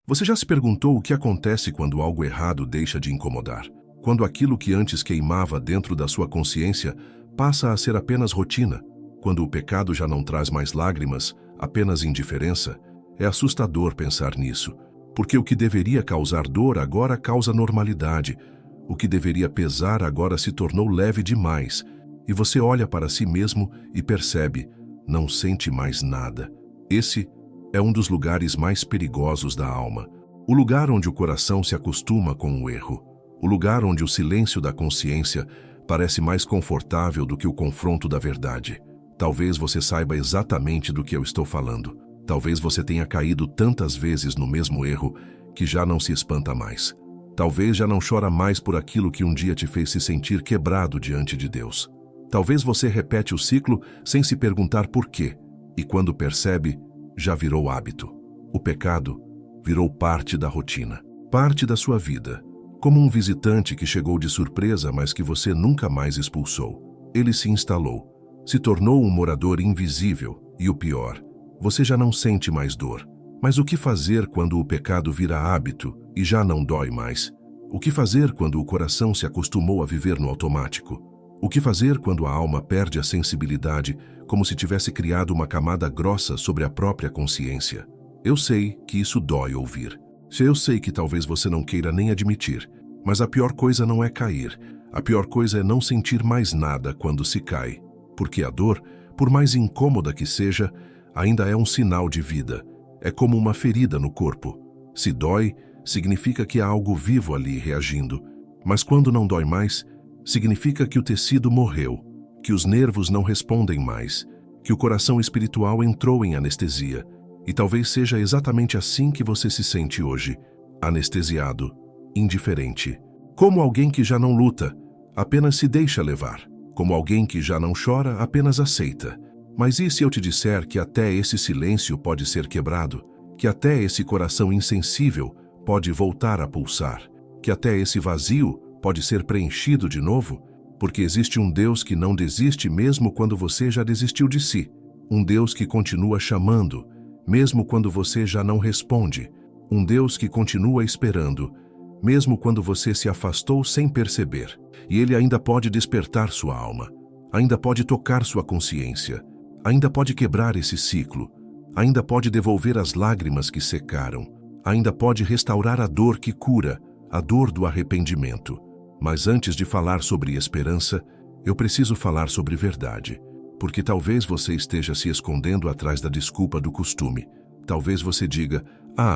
Você já se perguntou o que acontece quando algo errado deixa de incomodar? Quando aquilo que antes queimava dentro da sua consciência passa a ser apenas rotina? Quando o pecado já não traz mais lágrimas, apenas indiferença? É assustador pensar nisso, porque o que deveria causar dor agora causa normalidade. O que deveria pesar agora se tornou leve demais. E você olha para si mesmo e percebe, não sente mais nada. Esse é um dos lugares mais perigosos da alma. O lugar onde o coração se acostuma com o erro. O lugar onde o silêncio da consciência parece mais confortável do que o confronto da verdade. Talvez você saiba exatamente do que eu estou falando. Talvez você tenha caído tantas vezes no mesmo erro que já não se espanta mais. Talvez já não chora mais por aquilo que um dia te fez se sentir quebrado diante de Deus. Talvez você repete o ciclo sem se perguntar por quê, e quando percebe, já virou hábito. O pecado virou parte da rotina, parte da sua vida, como um visitante que chegou de surpresa, mas que você nunca mais expulsou. Ele se instalou, se tornou um morador invisível, e o pior, você já não sente mais dor. Mas o que fazer quando o pecado vira hábito e já não dói mais? O que fazer quando o coração se acostumou a viver no automático? O que fazer quando a alma perde a sensibilidade, como se tivesse criado uma camada grossa sobre a própria consciência? Eu sei que isso dói ouvir. Eu sei que talvez você não queira nem admitir, mas a pior coisa não é cair. A pior coisa é não sentir mais nada quando se cai. Porque a dor, por mais incômoda que seja, ainda é um sinal de vida. É como uma ferida no corpo. Se dói, significa que há algo vivo ali reagindo. Mas quando não dói mais, significa que o tecido morreu, que os nervos não respondem mais, que o coração espiritual entrou em anestesia. E talvez seja exatamente assim que você se sente hoje, anestesiado, indiferente. Como alguém que já não luta, apenas se deixa levar. Como alguém que já não chora, apenas aceita. Mas e se eu te disser que até esse silêncio pode ser quebrado? Que até esse coração insensível pode voltar a pulsar? Que até esse vazio pode ser preenchido de novo? Porque existe um Deus que não desiste mesmo quando você já desistiu de si. Um Deus que continua chamando, mesmo quando você já não responde. Um Deus que continua esperando, mesmo quando você se afastou sem perceber. E Ele ainda pode despertar sua alma, ainda pode tocar sua consciência, ainda pode quebrar esse ciclo, ainda pode devolver as lágrimas que secaram, ainda pode restaurar a dor que cura, a dor do arrependimento. Mas antes de falar sobre esperança, eu preciso falar sobre verdade. Porque talvez você esteja se escondendo atrás da desculpa do costume. Talvez você diga,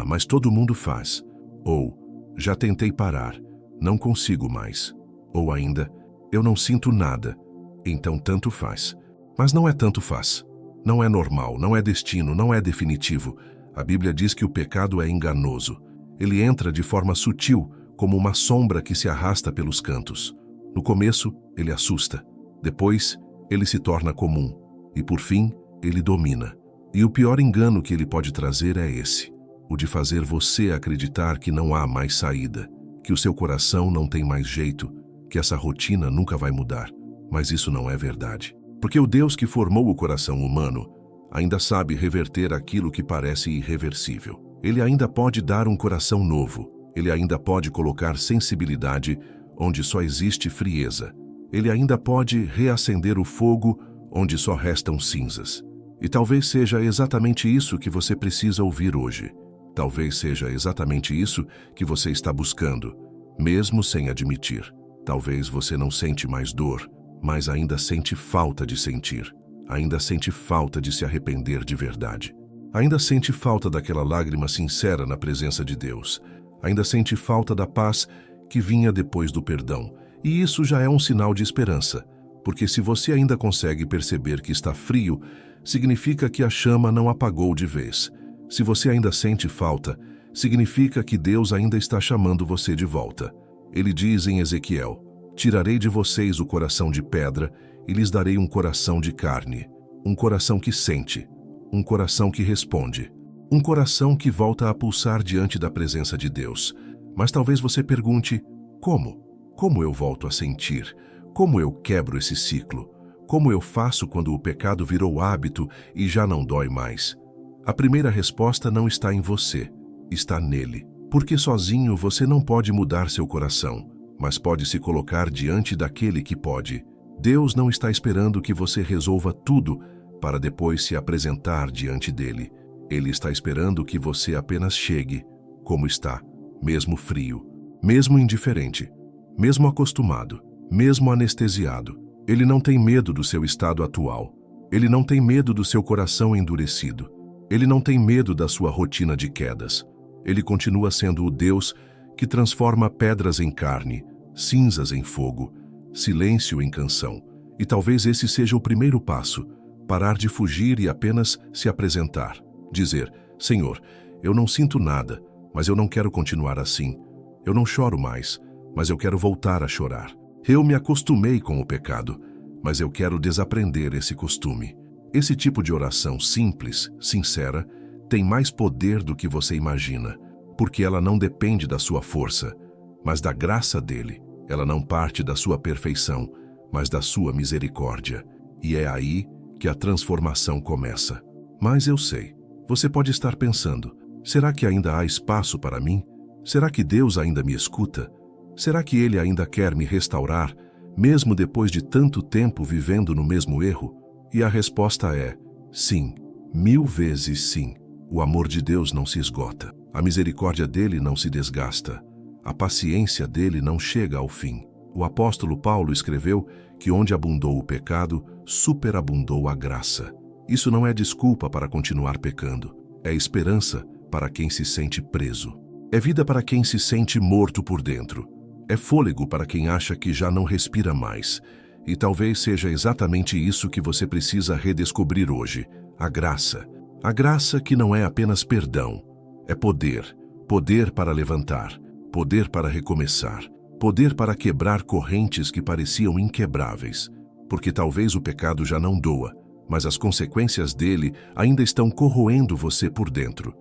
mas todo mundo faz. Ou, já tentei parar, não consigo mais. Ou ainda, eu não sinto nada, então tanto faz. Mas não é tanto faz. Não é normal, não é destino, não é definitivo. A Bíblia diz que o pecado é enganoso. Ele entra de forma sutil, como uma sombra que se arrasta pelos cantos. No começo, ele assusta. Depois, ele se torna comum. E por fim, ele domina. E o pior engano que ele pode trazer é esse: o de fazer você acreditar que não há mais saída, que o seu coração não tem mais jeito, que essa rotina nunca vai mudar. Mas isso não é verdade. Porque o Deus que formou o coração humano ainda sabe reverter aquilo que parece irreversível. Ele ainda pode dar um coração novo. Ele ainda pode colocar sensibilidade onde só existe frieza. Ele ainda pode reacender o fogo onde só restam cinzas. E talvez seja exatamente isso que você precisa ouvir hoje. Talvez seja exatamente isso que você está buscando, mesmo sem admitir. Talvez você não sente mais dor, mas ainda sente falta de sentir. Ainda sente falta de se arrepender de verdade. Ainda sente falta daquela lágrima sincera na presença de Deus. Ainda sente falta da paz que vinha depois do perdão. E isso já é um sinal de esperança, porque se você ainda consegue perceber que está frio, significa que a chama não apagou de vez. Se você ainda sente falta, significa que Deus ainda está chamando você de volta. Ele diz em Ezequiel: tirarei de vocês o coração de pedra e lhes darei um coração de carne, um coração que sente, um coração que responde, um coração que volta a pulsar diante da presença de Deus. Mas talvez você pergunte, como? Como eu volto a sentir? Como eu quebro esse ciclo? Como eu faço quando o pecado virou hábito e já não dói mais? A primeira resposta não está em você, está nele. Porque sozinho você não pode mudar seu coração, mas pode se colocar diante daquele que pode. Deus não está esperando que você resolva tudo para depois se apresentar diante dele. Ele está esperando que você apenas chegue como está, mesmo frio, mesmo indiferente, mesmo acostumado, mesmo anestesiado. Ele não tem medo do seu estado atual. Ele não tem medo do seu coração endurecido. Ele não tem medo da sua rotina de quedas. Ele continua sendo o Deus que transforma pedras em carne, cinzas em fogo, silêncio em canção. E talvez esse seja o primeiro passo, parar de fugir e apenas se apresentar. Dizer, Senhor, eu não sinto nada, mas eu não quero continuar assim. Eu não choro mais, mas eu quero voltar a chorar. Eu me acostumei com o pecado, mas eu quero desaprender esse costume. Esse tipo de oração simples, sincera, tem mais poder do que você imagina, porque ela não depende da sua força, mas da graça dele. Ela não parte da sua perfeição, mas da sua misericórdia. E é aí que a transformação começa. Mas eu sei, você pode estar pensando, será que ainda há espaço para mim? Será que Deus ainda me escuta? Será que Ele ainda quer me restaurar, mesmo depois de tanto tempo vivendo no mesmo erro? E a resposta é, sim, 1000 vezes sim. O amor de Deus não se esgota. A misericórdia dele não se desgasta. A paciência dele não chega ao fim. O apóstolo Paulo escreveu que onde abundou o pecado, superabundou a graça. Isso não é desculpa para continuar pecando. É esperança para quem se sente preso. É vida para quem se sente morto por dentro. É fôlego para quem acha que já não respira mais. E talvez seja exatamente isso que você precisa redescobrir hoje. A graça. A graça que não é apenas perdão. É poder. Poder para levantar. Poder para recomeçar. Poder para quebrar correntes que pareciam inquebráveis. Porque talvez o pecado já não doa, mas as consequências dele ainda estão corroendo você por dentro.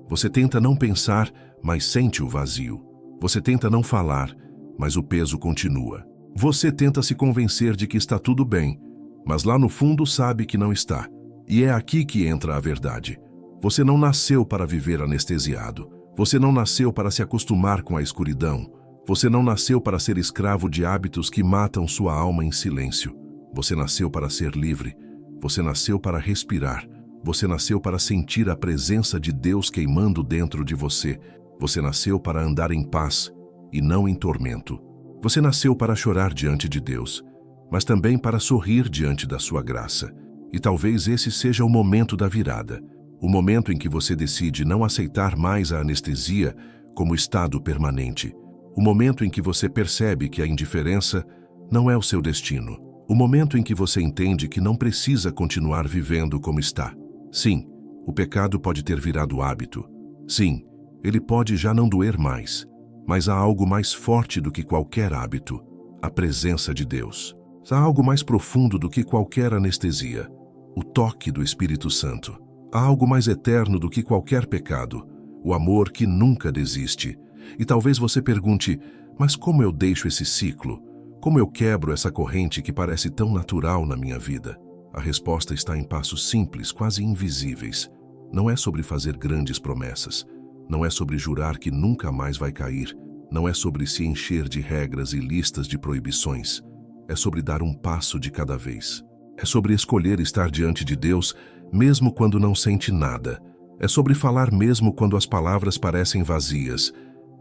Você tenta não pensar, mas sente o vazio. Você tenta não falar, mas o peso continua. Você tenta se convencer de que está tudo bem, mas lá no fundo sabe que não está. E é aqui que entra a verdade. Você não nasceu para viver anestesiado. Você não nasceu para se acostumar com a escuridão. Você não nasceu para ser escravo de hábitos que matam sua alma em silêncio. Você nasceu para ser livre. Você nasceu para respirar. Você nasceu para sentir a presença de Deus queimando dentro de você. Você nasceu para andar em paz e não em tormento. Você nasceu para chorar diante de Deus, mas também para sorrir diante da sua graça. E talvez esse seja o momento da virada. O momento em que você decide não aceitar mais a anestesia como estado permanente. O momento em que você percebe que a indiferença não é o seu destino. O momento em que você entende que não precisa continuar vivendo como está. Sim, o pecado pode ter virado hábito. Sim, ele pode já não doer mais. Mas há algo mais forte do que qualquer hábito. A presença de Deus. Há algo mais profundo do que qualquer anestesia. O toque do Espírito Santo. Há algo mais eterno do que qualquer pecado. O amor que nunca desiste. E talvez você pergunte, mas como eu deixo esse ciclo? Como eu quebro essa corrente que parece tão natural na minha vida? A resposta está em passos simples, quase invisíveis. Não é sobre fazer grandes promessas. Não é sobre jurar que nunca mais vai cair. Não é sobre se encher de regras e listas de proibições. É sobre dar um passo de cada vez. É sobre escolher estar diante de Deus, mesmo quando não sente nada. É sobre falar mesmo quando as palavras parecem vazias.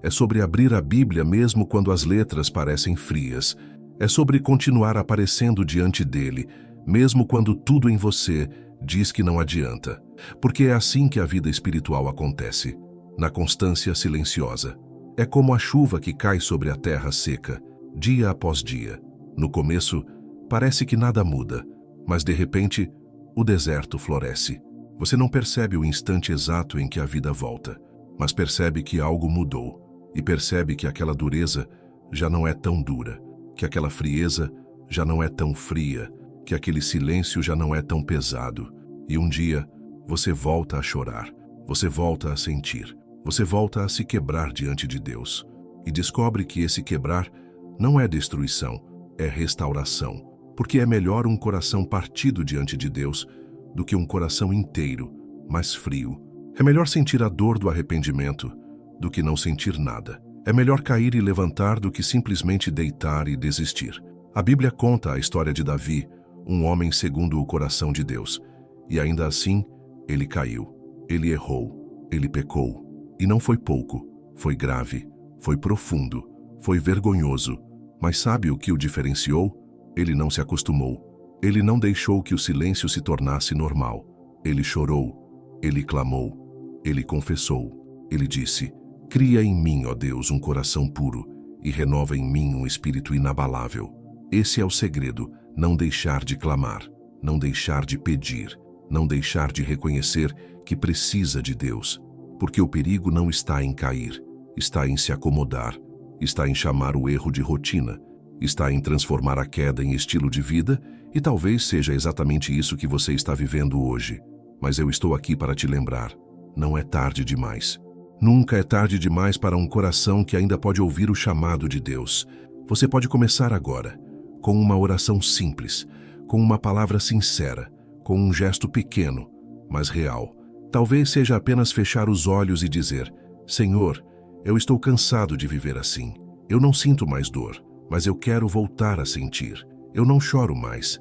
É sobre abrir a Bíblia mesmo quando as letras parecem frias. É sobre continuar aparecendo diante dele, mesmo quando tudo em você diz que não adianta. Porque é assim que a vida espiritual acontece, na constância silenciosa. É como a chuva que cai sobre a terra seca, dia após dia. No começo, parece que nada muda, mas de repente, o deserto floresce. Você não percebe o instante exato em que a vida volta, mas percebe que algo mudou, e percebe que aquela dureza já não é tão dura, que aquela frieza já não é tão fria, que aquele silêncio já não é tão pesado. E um dia, você volta a chorar, você volta a sentir, você volta a se quebrar diante de Deus, e descobre que esse quebrar não é destruição, é restauração, porque é melhor um coração partido diante de Deus do que um coração inteiro, mas frio. É melhor sentir a dor do arrependimento do que não sentir nada. É melhor cair e levantar do que simplesmente deitar e desistir. A Bíblia conta a história de Davi, um homem segundo o coração de Deus. E ainda assim, ele caiu, ele errou, ele pecou. E não foi pouco, foi grave, foi profundo, foi vergonhoso. Mas sabe o que o diferenciou? Ele não se acostumou. Ele não deixou que o silêncio se tornasse normal. Ele chorou, ele clamou, ele confessou. Ele disse: cria em mim, ó Deus, um coração puro e renova em mim um espírito inabalável. Esse é o segredo, não deixar de clamar, não deixar de pedir, não deixar de reconhecer que precisa de Deus. Porque o perigo não está em cair, está em se acomodar, está em chamar o erro de rotina, está em transformar a queda em estilo de vida, e talvez seja exatamente isso que você está vivendo hoje. Mas eu estou aqui para te lembrar, não é tarde demais. Nunca é tarde demais para um coração que ainda pode ouvir o chamado de Deus. Você pode começar agora, com uma oração simples, com uma palavra sincera, com um gesto pequeno, mas real. Talvez seja apenas fechar os olhos e dizer: Senhor, eu estou cansado de viver assim. Eu não sinto mais dor, mas eu quero voltar a sentir. Eu não choro mais,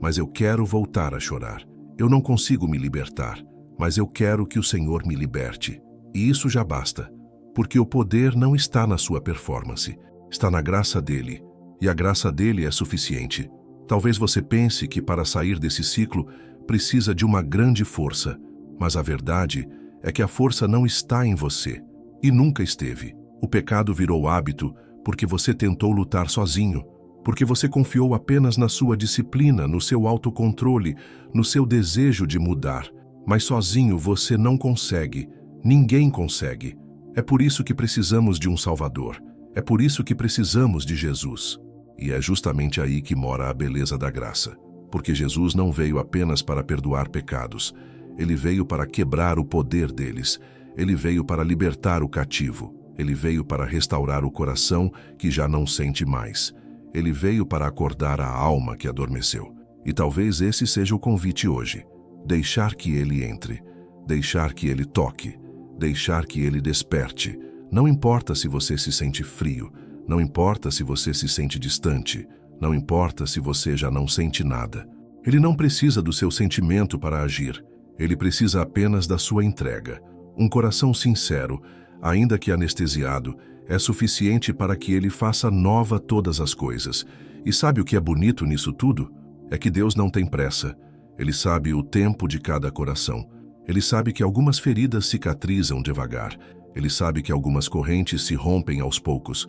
mas eu quero voltar a chorar. Eu não consigo me libertar, mas eu quero que o Senhor me liberte. E isso já basta, porque o poder não está na sua performance, está na graça dele, e a graça dele é suficiente. Talvez você pense que para sair desse ciclo precisa de uma grande força, mas a verdade é que a força não está em você, e nunca esteve. O pecado virou hábito porque você tentou lutar sozinho, porque você confiou apenas na sua disciplina, no seu autocontrole, no seu desejo de mudar. Mas sozinho você não consegue, ninguém consegue. É por isso que precisamos de um Salvador, é por isso que precisamos de Jesus. E é justamente aí que mora a beleza da graça, porque Jesus não veio apenas para perdoar pecados, ele veio para quebrar o poder deles, ele veio para libertar o cativo, ele veio para restaurar o coração que já não sente mais, ele veio para acordar a alma que adormeceu. E talvez esse seja o convite hoje, deixar que ele entre, deixar que ele toque, deixar que ele desperte. Não importa se você se sente frio, não importa se você se sente distante, não importa se você já não sente nada. Ele não precisa do seu sentimento para agir, ele precisa apenas da sua entrega. Um coração sincero, ainda que anestesiado, é suficiente para que ele faça nova todas as coisas. E sabe o que é bonito nisso tudo? É que Deus não tem pressa. Ele sabe o tempo de cada coração. Ele sabe que algumas feridas cicatrizam devagar. Ele sabe que algumas correntes se rompem aos poucos.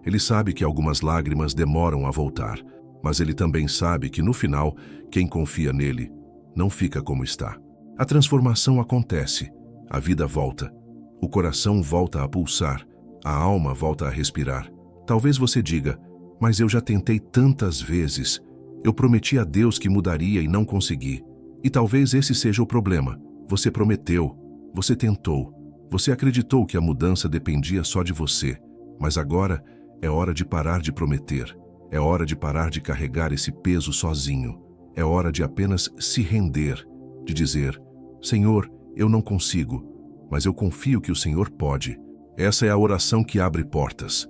Ele sabe que algumas lágrimas demoram a voltar. Mas ele também sabe que no final, quem confia nele não fica como está. A transformação acontece. A vida volta. O coração volta a pulsar. A alma volta a respirar. Talvez você diga: mas eu já tentei tantas vezes. Eu prometi a Deus que mudaria e não consegui. E talvez esse seja o problema. Você prometeu, você tentou, você acreditou que a mudança dependia só de você. Mas agora é hora de parar de prometer. É hora de parar de carregar esse peso sozinho. É hora de apenas se render, de dizer: Senhor, eu não consigo, mas eu confio que o Senhor pode. Essa é a oração que abre portas.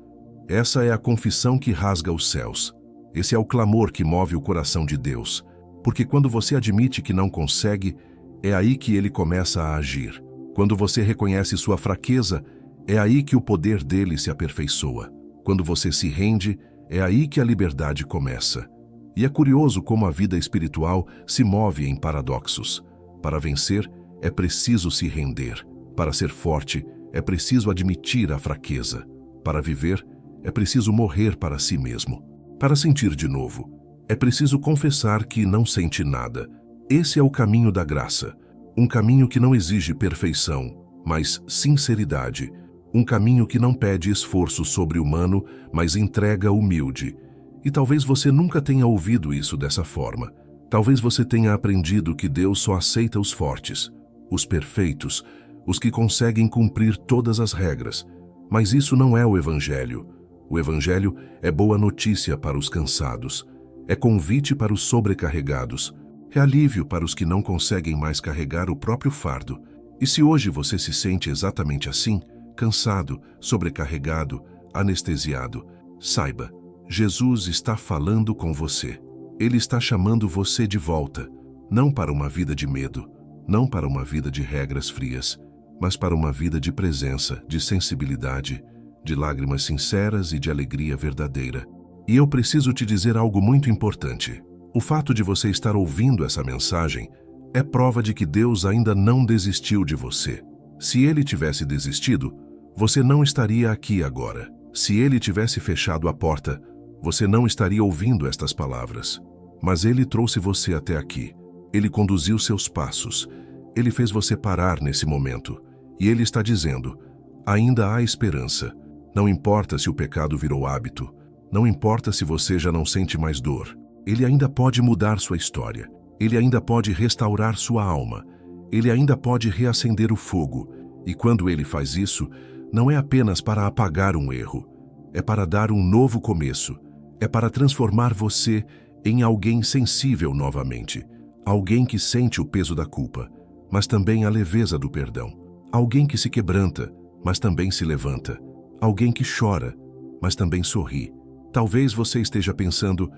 Essa é a confissão que rasga os céus. Esse é o clamor que move o coração de Deus. Porque quando você admite que não consegue, é aí que ele começa a agir. Quando você reconhece sua fraqueza, é aí que o poder dele se aperfeiçoa. Quando você se rende, é aí que a liberdade começa. E é curioso como a vida espiritual se move em paradoxos. Para vencer, é preciso se render. Para ser forte, é preciso admitir a fraqueza. Para viver, é preciso morrer para si mesmo. Para sentir de novo, é preciso confessar que não sente nada. Esse é o caminho da graça. Um caminho que não exige perfeição, mas sinceridade. Um caminho que não pede esforço sobre-humano, mas entrega humilde. E talvez você nunca tenha ouvido isso dessa forma. Talvez você tenha aprendido que Deus só aceita os fortes, os perfeitos, os que conseguem cumprir todas as regras. Mas isso não é o Evangelho. O Evangelho é boa notícia para os cansados. É convite para os sobrecarregados. É alívio para os que não conseguem mais carregar o próprio fardo. E se hoje você se sente exatamente assim, cansado, sobrecarregado, anestesiado. Saiba, Jesus está falando com você. Ele está chamando você de volta, não para uma vida de medo, não para uma vida de regras frias, mas para uma vida de presença, de sensibilidade, de lágrimas sinceras e de alegria verdadeira. E eu preciso te dizer algo muito importante. O fato de você estar ouvindo essa mensagem é prova de que Deus ainda não desistiu de você. Se Ele tivesse desistido, você não estaria aqui agora. Se Ele tivesse fechado a porta, você não estaria ouvindo estas palavras. Mas Ele trouxe você até aqui. Ele conduziu seus passos. Ele fez você parar nesse momento. E Ele está dizendo, ainda há esperança. Não importa se o pecado virou hábito. Não importa se você já não sente mais dor. Ele ainda pode mudar sua história. Ele ainda pode restaurar sua alma. Ele ainda pode reacender o fogo. E quando Ele faz isso, não é apenas para apagar um erro. É para dar um novo começo. É para transformar você em alguém sensível novamente. Alguém que sente o peso da culpa, mas também a leveza do perdão. Alguém que se quebranta, mas também se levanta. Alguém que chora, mas também sorri. Talvez você esteja pensando,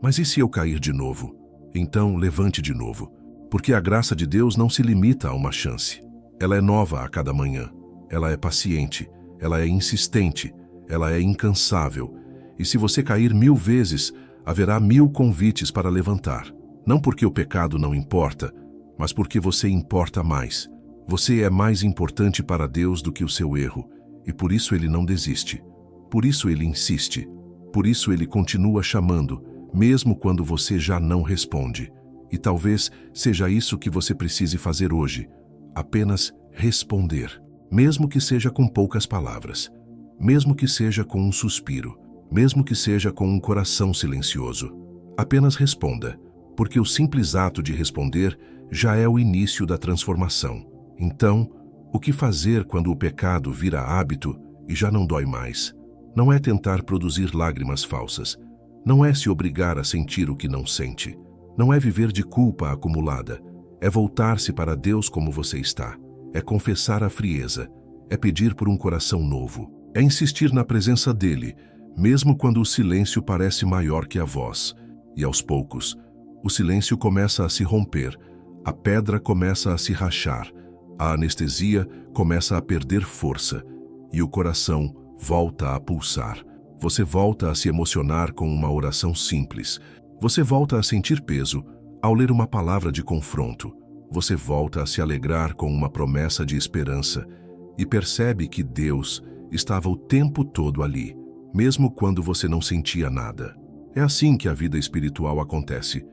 mas e se eu cair de novo? Então levante de novo, porque a graça de Deus não se limita a uma chance. Ela é nova a cada manhã. Ela é paciente, ela é insistente, ela é incansável. E se você cair 1000 vezes, haverá 1000 convites para levantar. Não porque o pecado não importa, mas porque você importa mais. Você é mais importante para Deus do que o seu erro, e por isso Ele não desiste. Por isso Ele insiste. Por isso Ele continua chamando, mesmo quando você já não responde. E talvez seja isso que você precise fazer hoje. Apenas responder. Mesmo que seja com poucas palavras. Mesmo que seja com um suspiro. Mesmo que seja com um coração silencioso. Apenas responda, porque o simples ato de responder já é o início da transformação. Então, o que fazer quando o pecado vira hábito e já não dói mais? Não é tentar produzir lágrimas falsas. Não é se obrigar a sentir o que não sente. Não é viver de culpa acumulada. É voltar-se para Deus como você está. É confessar a frieza. É pedir por um coração novo. É insistir na presença dEle, mesmo quando o silêncio parece maior que a voz. E aos poucos, o silêncio começa a se romper, a pedra começa a se rachar, a anestesia começa a perder força e o coração volta a pulsar. Você volta a se emocionar com uma oração simples. Você volta a sentir peso ao ler uma palavra de confronto. Você volta a se alegrar com uma promessa de esperança e percebe que Deus estava o tempo todo ali, mesmo quando você não sentia nada. É assim que a vida espiritual acontece.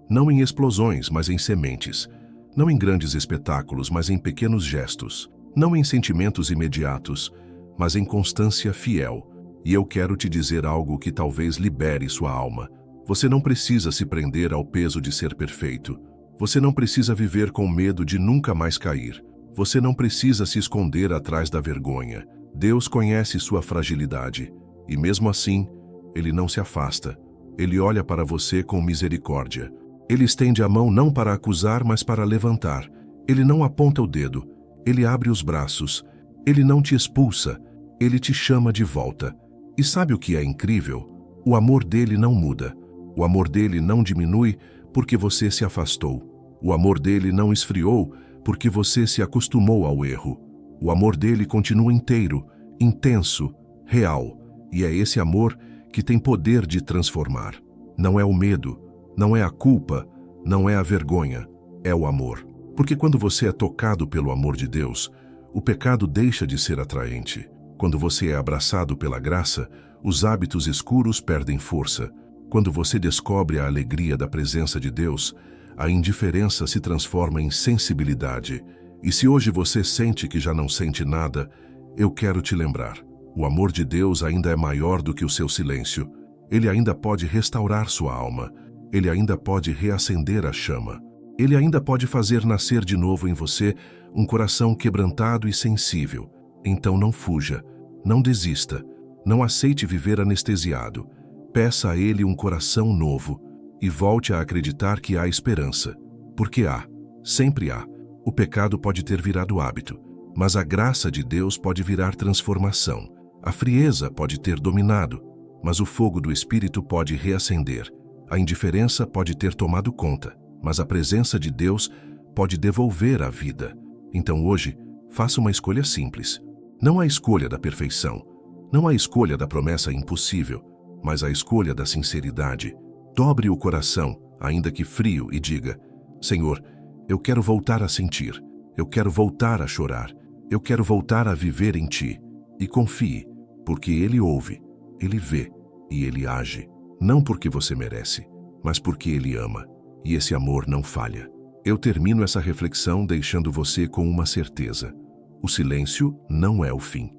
Não em explosões, mas em sementes. Não em grandes espetáculos, mas em pequenos gestos. Não em sentimentos imediatos, mas em constância fiel. E eu quero te dizer algo que talvez libere sua alma. Você não precisa se prender ao peso de ser perfeito. Você não precisa viver com medo de nunca mais cair. Você não precisa se esconder atrás da vergonha. Deus conhece sua fragilidade. E mesmo assim, Ele não se afasta. Ele olha para você com misericórdia. Ele estende a mão não para acusar, mas para levantar. Ele não aponta o dedo. Ele abre os braços. Ele não te expulsa. Ele te chama de volta. E sabe o que é incrível? O amor dele não muda. O amor dele não diminui porque você se afastou. O amor dele não esfriou porque você se acostumou ao erro. O amor dele continua inteiro, intenso, real. E é esse amor que tem poder de transformar. Não é o medo, não é a culpa, não é a vergonha, é o amor. Porque quando você é tocado pelo amor de Deus, o pecado deixa de ser atraente. Quando você é abraçado pela graça, os hábitos escuros perdem força. Quando você descobre a alegria da presença de Deus, a indiferença se transforma em sensibilidade. E se hoje você sente que já não sente nada, eu quero te lembrar. O amor de Deus ainda é maior do que o seu silêncio. Ele ainda pode restaurar sua alma. Ele ainda pode reacender a chama. Ele ainda pode fazer nascer de novo em você um coração quebrantado e sensível. Então não fuja, não desista, não aceite viver anestesiado. Peça a Ele um coração novo e volte a acreditar que há esperança. Porque há, sempre há. O pecado pode ter virado hábito, Mas a graça de Deus pode virar transformação. A frieza pode ter dominado, mas o fogo do Espírito pode reacender. A indiferença pode ter tomado conta, mas a presença de Deus pode devolver a vida. Então hoje, faça uma escolha simples. Não a escolha da perfeição, não a escolha da promessa impossível, mas a escolha da sinceridade. Dobre o coração, ainda que frio, e diga: Senhor, eu quero voltar a sentir, eu quero voltar a chorar, eu quero voltar a viver em Ti. E confie, porque Ele ouve, Ele vê e Ele age. Não porque você merece, mas porque Ele ama. E esse amor não falha. Eu termino essa reflexão deixando você com uma certeza. O silêncio não é o fim.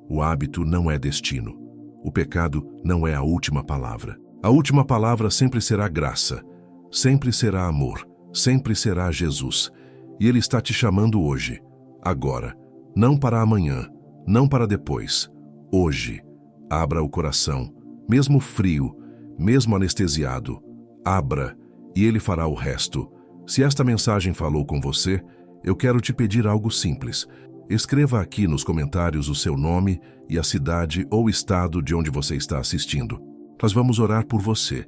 O hábito não é destino. O pecado não é a última palavra. A última palavra sempre será graça, sempre será amor, sempre será Jesus. E Ele está te chamando hoje, agora, não para amanhã, não para depois. Hoje, abra o coração, mesmo frio, mesmo anestesiado. Abra, e Ele fará o resto. Se esta mensagem falou com você, eu quero te pedir algo simples. Escreva aqui nos comentários o seu nome e a cidade ou estado de onde você está assistindo. Nós vamos orar por você,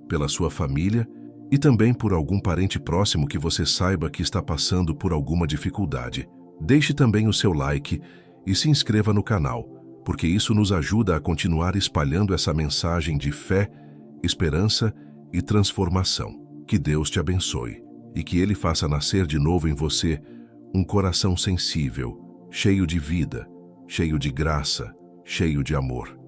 pela sua família e também por algum parente próximo que você saiba que está passando por alguma dificuldade. Deixe também o seu like e se inscreva no canal, porque isso nos ajuda a continuar espalhando essa mensagem de fé, esperança e transformação. Que Deus te abençoe e que Ele faça nascer de novo em você um coração sensível, cheio de vida, cheio de graça, cheio de amor.